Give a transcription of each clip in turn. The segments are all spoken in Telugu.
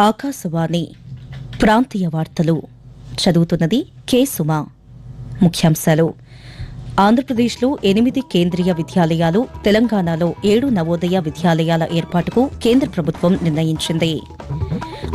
ఆకాశవాణి ప్రాంతీయ వార్తలు చదువుతున్నది కె సుమా. ముఖ్యాంశాలు: ఆంధ్రప్రదేశ్లో 8 కేంద్రీయ విద్యాలయాలు, తెలంగాణలో 7 నవోదయ విద్యాలయాల ఏర్పాటుకు కేంద్ర ప్రభుత్వం నిర్ణయించింది.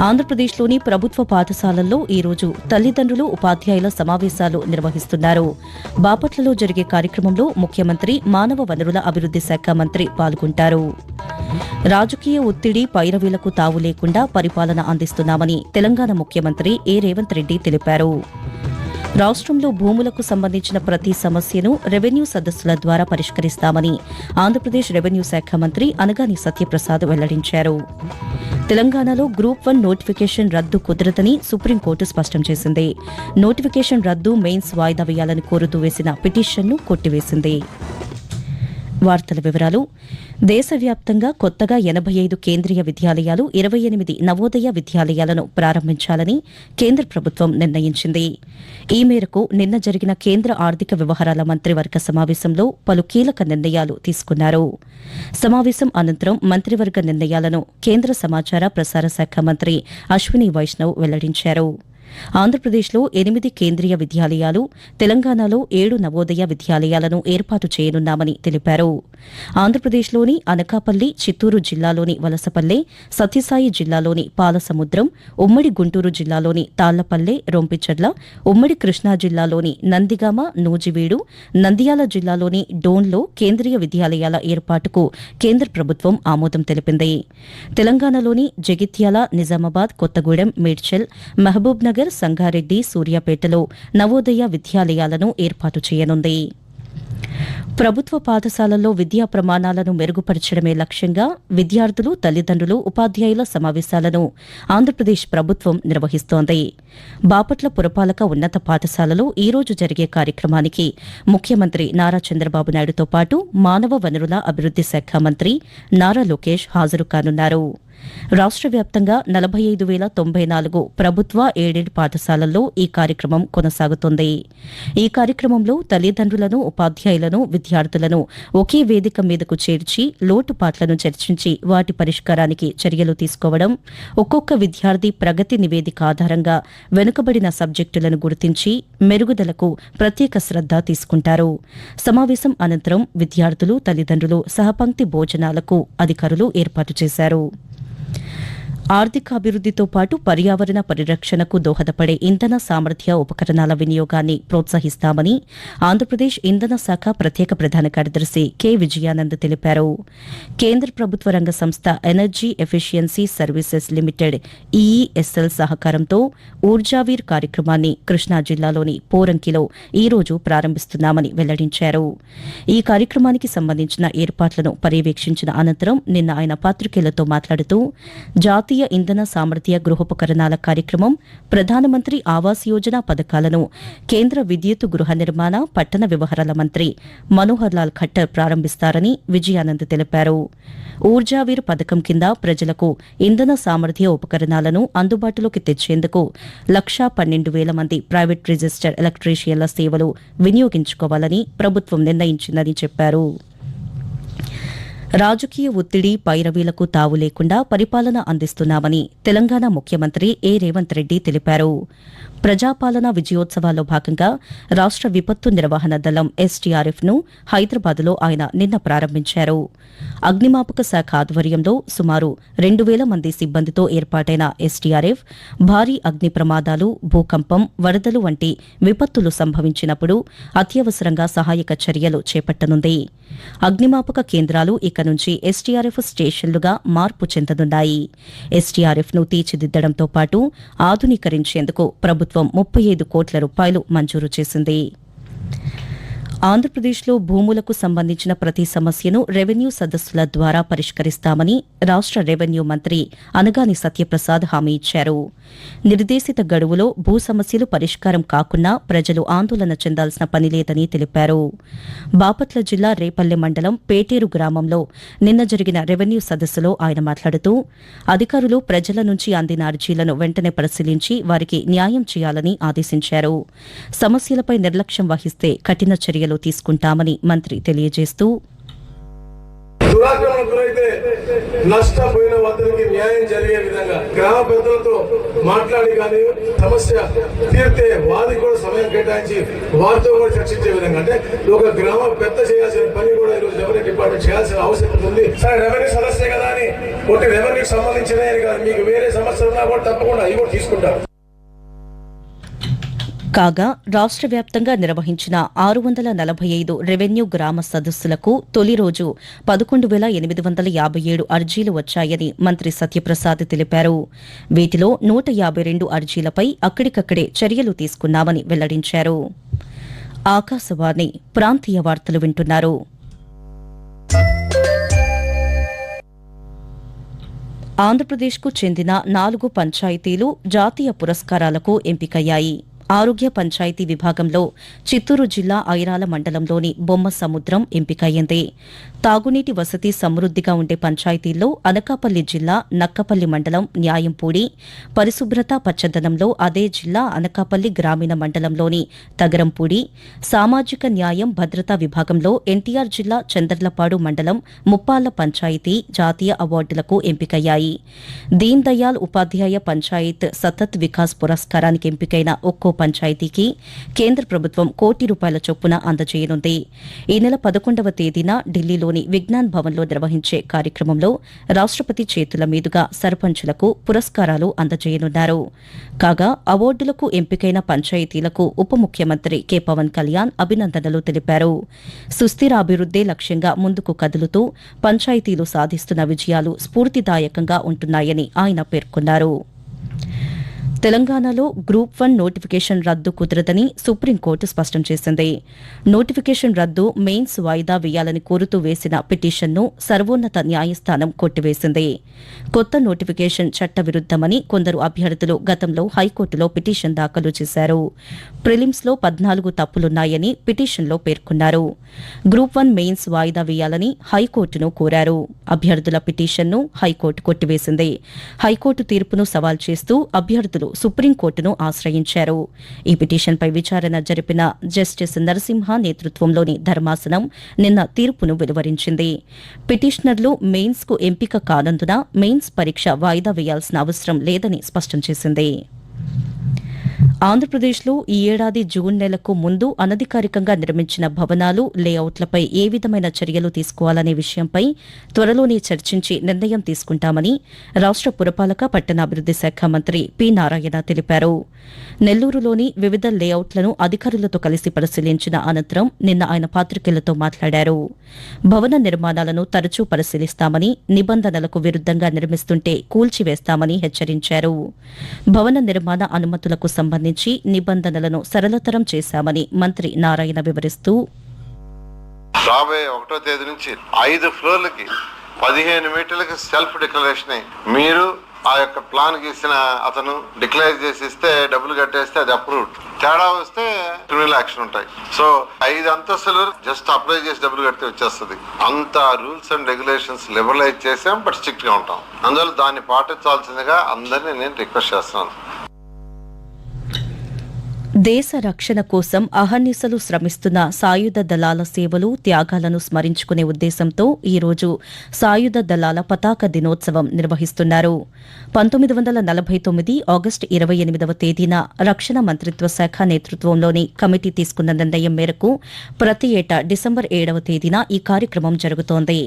ఆంధ్రప్రదేశ్లోని ప్రభుత్వ పాఠశాలల్లో ఈరోజు తల్లిదండ్రులు, ఉపాధ్యాయుల సమావేశాలు నిర్వహిస్తున్నారు. బాపట్లలో జరిగే కార్యక్రమంలో ముఖ్యమంత్రి, మానవ వనరుల అభివృద్ది శాఖ మంత్రి పాల్గొంటారు. రాజకీయ ఒత్తిడి, పైరవీలకు తావు లేకుండా పరిపాలన అందిస్తున్నామని తెలంగాణ ముఖ్యమంత్రి ఏ రేవంత్ రెడ్డి తెలిపారు. రాష్ట్రంలో భూములకు సంబంధించిన ప్రతి సమస్యను రెవెన్యూ సదస్సుల ద్వారా పరిష్కరిస్తామని ఆంధ్రప్రదేశ్ రెవెన్యూ శాఖ మంత్రి అనగాని సత్యప్రసాద్ వెల్లడించారు. తెలంగాణలో గ్రూప్ 1 నోటిఫికేషన్ రద్దు కుదరదని సుప్రీంకోర్టు స్పష్టం చేసింది. నోటిఫికేషన్ రద్దు, మెయిన్స్ వాయిదా వేయాలని కోరుతూ వేసిన పిటిషన్ను కొట్టివేసింది. వార్తల వివరాలు: దేశవ్యాప్తంగా కొత్తగా 85 కేంద్రీయ విద్యాలయాలు, 28 నవోదయ విద్యాలయాలను ప్రారంభించాలని కేంద్ర ప్రభుత్వం నిర్ణయించింది. ఈ మేరకు నిన్న జరిగిన కేంద్ర ఆర్థిక వ్యవహారాల మంత్రివర్గ సమావేశంలో పలు కీలక నిర్ణయాలు తీసుకున్నారు. సమావేశం అనంతరం మంత్రివర్గ నిర్ణయాలను కేంద్ర సమాచార ప్రసార శాఖ మంత్రి అశ్విని వైష్ణవ్ వెల్లడించారు. ఆంధ్రప్రదేశ్లో 8 కేంద్రీయ విద్యాలయాలు, తెలంగాణలో 7 నవోదయ విద్యాలయాలను ఏర్పాటు చేయనున్నామని తెలిపారు. ఆంధ్రప్రదేశ్లోని అనకాపల్లి, చిత్తూరు జిల్లాలోని వలసపల్లె, సత్యసాయి జిల్లాలోని పాలసముద్రం, ఉమ్మడి గుంటూరు జిల్లాలోని తాళ్లపల్లె, రొంపిచెర్ల, ఉమ్మడి కృష్ణా జిల్లాలోని నందిగామ, నూజివీడు, నంద్యాల జిల్లాలోని డోన్లో కేంద్రీయ విద్యాలయాల ఏర్పాటుకు కేంద్ర ప్రభుత్వం ఆమోదం తెలిపింది. తెలంగాణలోని జగిత్యాల, నిజామాబాద్, కొత్తగూడెం, మేడ్చల్, మహబూబ్ నగర్, సంగారెడ్డి, సూర్యాపేటలో నవోదయ విద్యాలయాలను ఏర్పాటు చేయనుంది. ప్రభుత్వ పాఠశాలల్లో విద్యా ప్రమాణాలను మెరుగుపరచడమే లక్ష్యంగా విద్యార్థులు, తల్లిదండ్రులు, ఉపాధ్యాయుల సమావేశాలను ఆంధ్రప్రదేశ్ ప్రభుత్వం నిర్వహిస్తోంది. బాపట్ల పురపాలక ఉన్నత పాఠశాలలో ఈ రోజు జరిగే కార్యక్రమానికి ముఖ్యమంత్రి నారా చంద్రబాబు నాయుడుతో పాటు మానవ వనరుల అభివృద్ది శాఖ మంత్రి నారా లోకేష్ హాజరు కానున్నారు. రాష్ట్ర వ్యాప్తంగా 45,094 ప్రభుత్వ, ఎయిడెడ్ పాఠశాలల్లో ఈ కార్యక్రమం కొనసాగుతుంది. ఈ కార్యక్రమంలో తల్లిదండ్రులను, ఉపాధ్యాయులను, విద్యార్థులను ఒకే వేదిక మీదకు చేర్చి లోటుపాట్లను చర్చించి వాటి పరిష్కారానికి చర్యలు తీసుకోవడం, ఒక్కొక్క విద్యార్థి ప్రగతి నివేదిక ఆధారంగా వెనుకబడిన సబ్జెక్టులను గుర్తించి మెరుగుదలకు ప్రత్యేక శ్రద్ధ తీసుకుంటారు. సమావేశం అనంతరం విద్యార్థులు, తల్లిదండ్రులు సహపంక్తి భోజనాలకు అధికారులు ఏర్పాటు చేశారు. ఆర్థికాభివృద్దితో పాటు పర్యావరణ పరిరక్షణకు దోహదపడే ఇంధన సామర్థ్య ఉపకరణాల వినియోగాన్ని ప్రోత్సహిస్తామని ఆంధ్రప్రదేశ్ ఇంధన శాఖ ప్రత్యేక ప్రధాన కార్యదర్శి కె విజయానంద్ తెలిపారు. కేంద్ర ప్రభుత్వ రంగ సంస్థ energy efficiency services limited EESL సహకారంతో ఊర్జావీర్ కార్యక్రమాన్ని కృష్ణా జిల్లాలోని పోరంకిలో ఈ రోజు ప్రారంభిస్తున్నామని వెల్లడించారు. ఈ కార్యక్రమానికి సంబంధించిన ఏర్పాట్లను పర్యవేక్షించిన అనంతరం నిన్న ఆయన పాత్రికేయులతో మాట్లాడుతూ జాతీయ ఇంధన సామర్థ్య గృహోపకరణాల కార్యక్రమం, ప్రధానమంత్రి ఆవాస్ యోజన పథకాలను కేంద్ర విద్యుత్, గృహ నిర్మాణ, పట్టణ వ్యవహారాల మంత్రి మనోహర్ లాల్ ఖట్టర్ ప్రారంభిస్తారని విజయానంద్ తెలిపారు. ఊర్జావీర్ పథకం కింద ప్రజలకు ఇంధన సామర్థ్య ఉపకరణాలను అందుబాటులోకి తెచ్చేందుకు 112,000 మంది ప్రైవేట్ రిజిస్టర్డ్ ఎలక్ట్రీషియన్ల సేవలు వినియోగించుకోవాలని ప్రభుత్వం నిర్ణయించిందని చెప్పారు. రాజకీయ ఒత్తిడి, పైరవీలకు తావు లేకుండా పరిపాలన అందిస్తున్నామని తెలంగాణ ముఖ్యమంత్రి ఏ రేవంత్ రెడ్డి తెలిపారు. ప్రజాపాలన విజయోత్సవాల్లో భాగంగా రాష్ట్ర విపత్తు నిర్వహణ దళం ఎస్టీఆర్ఎఫ్ను హైదరాబాద్లో ఆయన నిన్న ప్రారంభించారు. అగ్నిమాపక శాఖ ఆధ్వర్యంలో సుమారు 2,000 మంది సిబ్బందితో ఏర్పాటైన ఎస్టీఆర్ఎఫ్ భారీ అగ్ని ప్రమాదాలు, భూకంపం, వరదలు వంటి విపత్తులు సంభవించినప్పుడు అత్యవసరంగా సహాయక చర్యలు చేపట్టనుంది. అగ్నిమాపక కేంద్రాలు ఇక నుంచి ఎస్టీఆర్ఎఫ్ స్టేషన్లుగా మార్పు చెందనున్నాయి. ఎస్టీఆర్ఎఫ్ను తీర్చిదిద్దడంతో పాటు ఆధునీకరించేందుకు ప్రభుత్వం 35 కోట్ల రూపాయలు మంజూరు చేసింది. ఆంధ్రప్రదేశ్లో భూములకు సంబంధించిన ప్రతి సమస్యను రెవెన్యూ సదస్సుల ద్వారా పరిష్కరిస్తామని రాష్ట్ర రెవెన్యూ మంత్రి అనగాని సత్యప్రసాద్ హామీ ఇచ్చారు. నిర్దేశిత గడువులో భూ సమస్యలు పరిష్కారం కాకున్నా ప్రజలు ఆందోళన చెందాల్సిన పనిలేదని తెలిపారు. బాపట్ల జిల్లా రేపల్లె మండలం పేటేరు గ్రామంలో నిన్న జరిగిన రెవెన్యూ సదస్సులో ఆయన మాట్లాడుతూ అధికారులు ప్రజల నుంచి అందిన అర్జీలను వెంటనే పరిశీలించి వారికి న్యాయం చేయాలని ఆదేశించారు. సమస్యలపై నిర్లక్ష్యం వహిస్తే కఠిన చర్యలు తీసుకుంటామని మంత్రి తెలియజేస్తూ దురాక్రమణకు గురైతే నష్టపోయిన వద్దరికి న్యాయం జరిగే విధంగా గ్రామ పెద్దలతో మాట్లాడి కానీ సమస్య తీర్తే వారికి కూడా సమయం కేటాయించి వారితో కూడా చర్చించే విధంగా, అంటే ఒక గ్రామ పెద్ద చేయాల్సిన పని కూడా ఈరోజు రెవెన్యూ డిపార్ట్మెంట్ చేయాల్సిన అవసరం ఉంది. సరే రెవెన్యూ సమస్య కదా అని ఒకటి రెవెన్యూకి సంబంధించినవి కాదు, మీకు వేరే సమస్యలు ఉన్నా కూడా తప్పకుండా అవి కూడా తీసుకుంటారు. కాగా రాష్ట్ర వ్యాప్తంగా నిర్వహించిన 645 రెవెన్యూ గ్రామ సదస్సులకు తొలి రోజు 11,857 అర్జీలు వచ్చాయని మంత్రి సత్యప్రసాద్ తెలిపారు. వీటిలో 152 అర్జీలపై అక్కడికక్కడే చర్యలు తీసుకున్నామని వెల్లడించారు. ఆకాశవాణి ప్రాంతీయ వార్తలు వింటున్నారు. ఆంధ్రప్రదేశ్కు చెందిన 4 పంచాయతీలు జాతీయ పురస్కారాలకు ఎంపికయ్యాయి. ఆరోగ్య పంచాయతీ విభాగంలో చిత్తూరు జిల్లా ఐరాల మండలంలోని బొమ్మ సముద్రం ఎంపికయ్యింది. తాగునీటి వసతి సమృద్దిగా ఉండే పంచాయతీల్లో అనకాపల్లి జిల్లా నక్కపల్లి మండలం న్యాయంపూడి, పరిశుభ్రత పచ్చదనంలో అదే జిల్లా అనకాపల్లి గ్రామీణ మండలంలోని తగరంపూడి, సామాజిక న్యాయం భద్రతా విభాగంలో ఎన్టీఆర్ జిల్లా చందర్లపాడు మండలం ముప్పాళ్ల పంచాయతీ జాతీయ అవార్డులకు ఎంపికయ్యాయి. దీన్ దయాళ్ ఉపాధ్యాయ పంచాయత్ సతత్ వికాస్ పురస్కారానికి ఎంపికైన ఒక్కో పంచాయతీకి కేంద్ర ప్రభుత్వం ₹1,00,00,000 చొప్పున అందజేయనుంది. ఈ నెల 11వ తేదీన ఢిల్లీలోని విజ్ఞాన్ భవన్లో నిర్వహించే కార్యక్రమంలో రాష్టపతి చేతుల మీదుగా సర్పంచులకు పురస్కారాలు అందజేయనున్నారు. కాగా అవార్డులకు ఎంపికైన పంచాయతీలకు ఉప ముఖ్యమంత్రి కె పవన్ కళ్యాణ్ అభినందనలు తెలిపారు. సుస్థిర అభివృద్దే లక్ష్యంగా ముందుకు కదులుతూ పంచాయతీలు సాధిస్తున్న విజయాలు స్ఫూర్తిదాయకంగా ఉంటున్నాయని ఆయన పేర్కొన్నారు. తెలంగాణలో గ్రూప్ 1 నోటిఫికేషన్ రద్దు కుదరదని సుప్రీంకోర్టు స్పష్టం చేసింది. నోటిఫికేషన్ రద్దు మెయిన్స్ వాయిదా వేయాలని కోరుతూ వేసిన పిటిషన్ను సర్వోన్నత న్యాయస్థానం కొట్టివేసింది. కొత్త నోటిఫికేషన్ చట్టవిరుద్దమని కొందరు అభ్యర్థులు గతంలో హైకోర్టులో పిటిషన్ దాఖలు చేశారు. ప్రిలిమ్స్లో 14 తప్పులున్నాయని పిటిషన్లో పేర్కొన్నారు. గ్రూప్ 1 మెయిన్స్ వాయిదా వేయాలని హైకోర్టును కోరారు. అభ్యర్థుల పిటిషన్ను హైకోర్టు కొట్టివేసింది. హైకోర్టు తీర్పును సవాల్ చేస్తూ అభ్యర్థులు సుప్రీంకోర్టును ఆశ్రయించారు. ఈ పిటిషన్పై విచారణ జరిపిన జస్టిస్ నరసింహ నేతృత్వంలోని ధర్మాసనం నిన్న తీర్పును వెలువరించింది. పిటిషనర్లు మెయిన్స్కు ఎంపిక కానందున మెయిన్స్ పరీక్ష వాయిదా వేయాల్సిన అవసరం లేదని స్పష్టం చేసింది. ఆంధ్రప్రదేశ్లో ఈ ఏడాది జూన్ నెలకు ముందు అనధికారికంగా నిర్మించిన భవనాలు, లేఅవుట్లపై ఏ విధమైన చర్యలు తీసుకోవాలనే విషయంపై త్వరలోనే చర్చించి నిర్ణయం తీసుకుంటామని రాష్ట పురపాలక పట్టణాభివృద్ది శాఖ మంత్రి పి నారాయణ తెలిపారు. నెల్లూరులోని వివిధ లేఅవుట్లను అధికారులతో కలిసి పరిశీలించిన అనంతరం నిన్న ఆయన పాత్రికేయులతో మాట్లాడారు. భవన నిర్మాణాలను తరచూ పరిశీలిస్తామని, నిబంధనలకు విరుద్దంగా నిర్మిస్తుంటే కూల్చివేస్తామని హెచ్చరించారు. భవన నిర్మాణ అనుమతులకు సంబంధించి నిబంధనలను సరళతరం చేశామని మంత్రి నారాయణ వివరిస్తూ, రాబోయే 1వ తేదీ నుంచి 5 ఫ్లోర్లకి 15 మీటర్లకి సెల్ఫ్ డిక్లరేషన్ మీరు ఆ యొక్క ప్లాన్ గీసిన అతను డిక్లేర్ చేసి ఇస్తే డబ్బులు కట్టేస్తే అది అప్రూవ్డ్. తేడా వస్తే క్రిమినల్ యాక్షన్ ఉంటాయి. సో 5 అంతస్తులు జస్ట్ అప్లై చేసి డబ్బులు కడితే వచ్చేస్తుంది. అంత రూల్స్ అండ్ రెగ్యులేషన్స్ లిబరలైజ్ చేసాం, బట్ స్ట్రిక్ట్ గా ఉంటాం. అందువల్ల దాన్ని పాటించాల్సిందిగా అందరినీ నేను రిక్వెస్ట్ చేస్తున్నాను. దేశ రక్షణ కోసం అహర్నిశలు శ్రమిస్తున్న సాయుధ దళాల సేవలు, త్యాగాలను స్మరించుకునే ఉద్దేశంతో ఈరోజు సాయుధ దళాల పతాక దినోత్సవం నిర్వహిస్తున్నారు. 1949 ఆగస్టు 28వ తేదీన రక్షణ మంత్రిత్వ శాఖ నేతృత్వంలోని కమిటీ తీసుకున్న నిర్ణయం మేరకు ప్రతి ఏటా డిసెంబర్ 7వ తేదీన ఈ కార్యక్రమం జరుగుతోంది.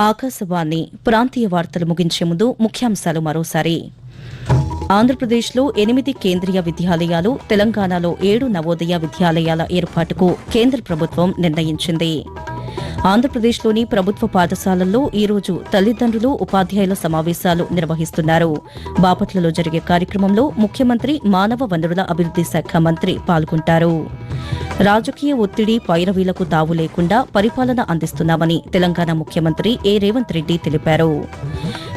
ఆకాశవాణి ప్రాంతీయ వార్తలు ముగించే ముందు ముఖ్యాంశాలు మరోసారి. ఆంధ్రప్రదేశ్లో 8 కేంద్రీయ విద్యాలయాలు, తెలంగాణలో 7 నవోదయ విద్యాలయాల ఏర్పాటుకు కేంద్ర ప్రభుత్వం నిర్ణయించింది. ఆంధ్రప్రదేశ్లోని ప్రభుత్వ పాఠశాలల్లో ఈరోజు తల్లిదండ్రులు, ఉపాధ్యాయుల సమావేశాలు నిర్వహిస్తున్నారు. బాపట్లలో జరిగే కార్యక్రమంలో ముఖ్యమంత్రి, మానవ వనరుల అభివృద్ది శాఖ మంత్రి పాల్గొంటారు. రాజకీయ ఒత్తిడి, పైరవీలకు తావు లేకుండా పరిపాలన అందిస్తున్నామని తెలంగాణ ముఖ్యమంత్రి ఏ రేవంత్ రెడ్డి తెలిపారు.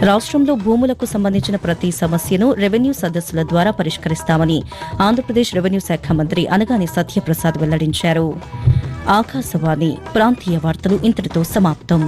రాష్ట్రంలో భూములకు సంబంధించిన ప్రతి సమస్యను రెవెన్యూ సదస్సుల ద్వారా పరిష్కరిస్తామని ఆంధ్రప్రదేశ్ రెవెన్యూ శాఖ మంత్రి అనగాని సత్యప్రసాద్ వెల్లడించారు. ఆకాశవాణి ప్రాంతీయ వార్తలు ఇంతటితో సమాప్తం.